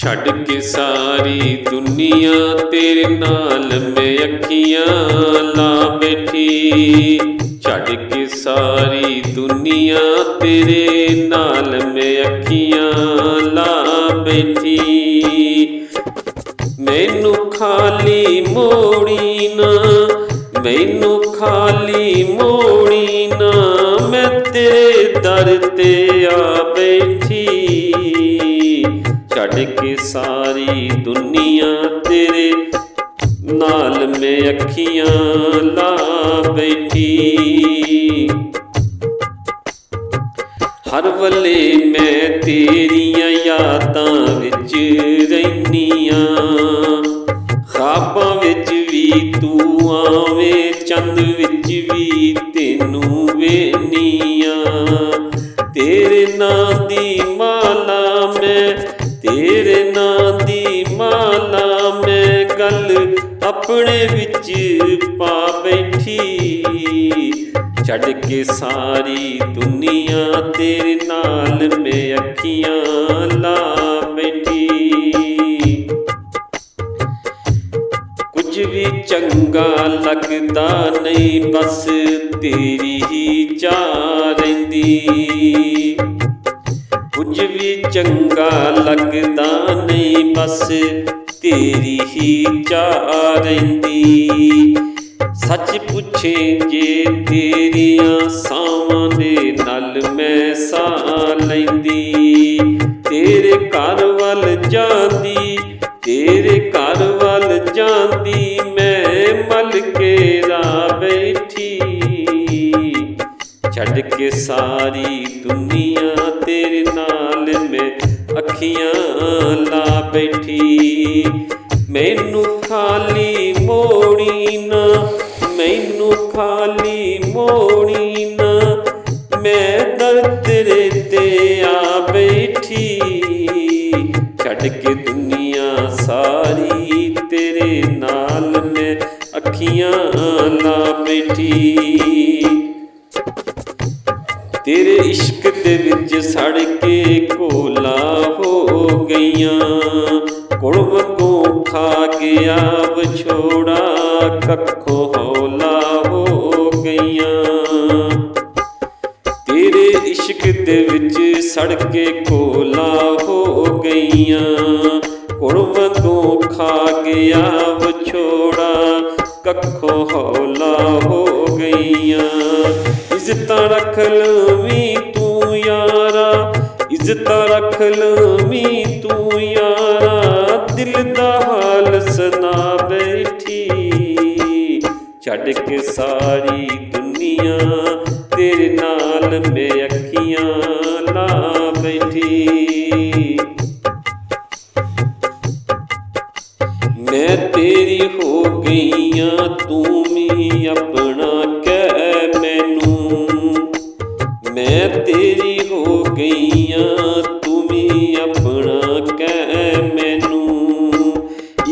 ਛੱਡ ਕੇ ਸਾਰੀ ਦੁਨੀਆ ਤੇਰੇ ਨਾਲ ਮੈਂ ਅੱਖੀਆਂ ਲਾ ਬੈਠੀ। ਛੱਡ ਕੇ ਸਾਰੀ ਦੁਨੀਆ ਤੇਰੇ ਨਾਲ ਮੈਂ ਅੱਖੀਆਂ ਲਾ ਬੈਠੀ। ਮੈਨੂੰ ਖਾਲੀ ਮੋੜੀ ਨਾ, ਮੈਨੂੰ ਖਾਲੀ ਮੋੜੀ ਨਾ, ਮੈਂ ਤੇਰੇ ਦਰ ਤੇ ਆ ਬੈਠੀ। ਛੱਡ ਕੇ ਸਾਰੀ ਦੁਨੀਆ ਤੇਰੇ ਨਾਲ ਮੈਂ ਅੱਖੀਆਂ ਲਾ ਬੈਠੀ। ਹਰ ਵੇਲੇ ਮੈਂ ਤੇਰੀਆਂ ਯਾਦਾਂ ਵਿੱਚ ਰਹਿੰਦੀਆਂ, ਖ਼ਾਬਾਂ ਵਿੱਚ ਵੀ ਤੂੰ ਆਵੇਂ, ਚੰਦ ਵਿੱਚ ਵੀ ਤੈਨੂੰ ਵੇਖਨੀਆਂ। ਤੇਰੇ ਨਾਂ ਦੀ ਮਾਲਾ ਮੈਂ, ਤੇਰੇ ਨਾਂ ਦੀ ਮਾਲਾ ਮੈਂ ਗੱਲ ਆਪਣੇ ਵਿੱਚ ਪਾ ਬੈਠੀ। ਛੱਡ ਕੇ ਸਾਰੀ ਦੁਨੀਆ ਤੇਰੇ ਨਾਲ ਮੈਂ ਅੱਖੀਆਂ ਲਾ ਬੈਠੀ। ਕੁਝ ਵੀ ਚੰਗਾ ਲੱਗਦਾ ਨਹੀਂ, ਬਸ ਤੇਰੀ ਹੀ ਚਾਹ ਰਹਿੰਦੀ। ਕੁਝ ਵੀ ਚੰਗਾ ਲੱਗਦਾ ਨਹੀਂ, ਬਸ ਤੇਰੀ ਹੀ ਚਾਹ ਰਹਿੰਦੀ। ਸੱਚ ਪੁੱਛੇ ਜੇ ਤੇਰੀਆਂ ਸਾਵਾਂ ਦੇ ਨਾਲ ਮੈਂ ਸਾਹ ਲੈਂਦੀ। ਤੇਰੇ ਘਰ ਵੱਲ ਜਾਂਦੀ, ਤੇਰੇ ਘਰ ਵੱਲ ਜਾਂਦੀ, ਮੈਂ ਮਲ ਕੇ ਰਾ ਬੈਠੀ। ਛੱਡ ਕੇ ਸਾਰੀ ਦੁਨੀਆ ਤੇਰੇ ਨਾਲ ਮੈਂ ਅੱਖੀਆਂ ਲਾ ਬੈਠੀ। ਮੈਨੂੰ ਖਾਲੀ ਮੋੜੀ ਨਾ, ਮੈਨੂੰ ਖਾਲੀ ਮੋੜੀ ਨਾ, ਮੈਂ ਦਰ ਤੇਰੇ ਤੇ ਆ ਬੈਠੀ। ਛੱਡ ਕੇ ਦੁਨੀਆ ਸਾਰੀ ਤੇਰੇ ਨਾਲ ਮੈਂ ਅੱਖੀਆਂ ਲਾ ਬੈਠੀ। ਤੇਰੇ ਇਸ਼ਕ ਦੇ ਵਿੱਚ ਸੜ ਕੇ ਕੋਲਾ ਹੋ ਗਈਆਂ, ਕੁੜ ਵਾਂਗੂ ਖਾ ਗਿਆ ਵਿਛੋੜਾ, ਕੱਖੋਂ ਹੌਲਾ ਹੋ ਗਈਆਂ। ਤੇਰੇ ਇਸ਼ਕ ਦੇ ਵਿੱਚ ਸੜ ਕੇ ਕੋਲਾ ਹੋ ਗਈਆਂ, ਕੁੜ ਵਾਂਗੂ ਖਾ ਗਿਆ ਵਿਛੋੜਾ, ਕੱਖੋਂ ਹੌਲਾ ਹੋ ਗਈਆਂ। ਇੱਜ਼ਤਾਂ ਰੱਖ ਲਵੀਂ ਤੂੰ ਯਾਰਾ, ਇੱਜ਼ਤਾਂ ਰੱਖ ਲਵੀਂ ਤੂੰ ਯਾਰਾ, ਦਿਲ ਦਾ ਹਾਲ ਸੁਣਾ ਬੈਠੀ। ਛੱਡ ਕੇ ਸਾਰੀ ਦੁਨੀਆ ਤੇਰੇ ਨਾਲ ਮੈਂ ਅੱਖੀਆਂ ਲਾ ਬੈਠੀ। ਮੈਂ ਤੇਰੀ ਹੋ ਗਈ ਆਂ, ਤੂੰ ਵੀ ਆਪਣਾ ਕਹਿ ਮੈਨੂੰ। ਮੈਂ ਤੇਰੀ ਹੋ ਗਈ ਆਂ, ਤੂੰ ਵੀ ਆਪਣਾ ਕਹਿ ਮੈਨੂੰ।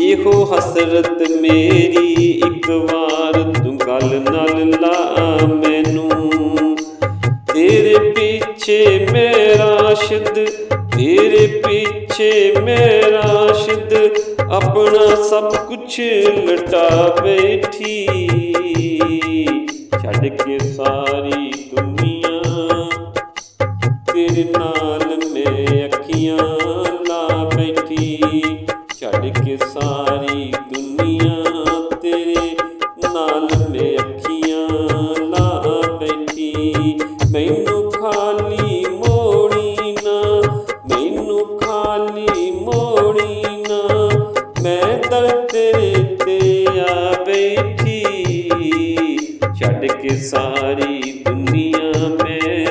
ਇਹੋ ਹਸਰਤ ਮੇਰੀ ਇੱਕ ਵਾਰ ਤੂੰ ਗੱਲ ਨਾਲ ਲਾ ਮੈਨੂੰ। ਤੇਰੇ ਪਿੱਛੇ ਮੈਂ ਰਾਸ਼ਿਦ, ਤੇਰੇ ਪਿੱਛੇ ਮੈਂ ਰਾਸ਼ਿਦ, ਆਪਣਾ ਸਭ ਕੁਛ ਲਟਾ ਬੈਠੀ। ਛੱਡ ਕੇ ਸਾਰੀ ਦੁਨੀਆ ਤੇਰੇ ਨਾਲ ਮੈਂ ਅੱਖੀਆਂ ਲਾ ਬੈਠੀ। ਛੱਡ ਕੇ ਸਾਰੀ ਦੁਨੀਆ ਤੇਰੇ ਨਾਲ ਮੈਂ ਅੱਖੀਆਂ ਲਾ ਬੈਠੀ। ਮੈਨੂੰ ਖਾਲੀ ਮੋੜੀ ਨਾ, ਮੈਨੂੰ ਖਾਲੀ ਮੋੜੀ ਨਾ, ਮੈਂ ਦਰ ਤੇਰੇ ਤੇ ਆ ਬੈਠੀ। ਛੱਡ ਕੇ ਸਾਰੀ ਦੁਨੀਆ ਮੈਂ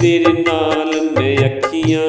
ਤੇਰੇ ਨਾਲ ਮੈਂ ਅੱਖੀਆਂ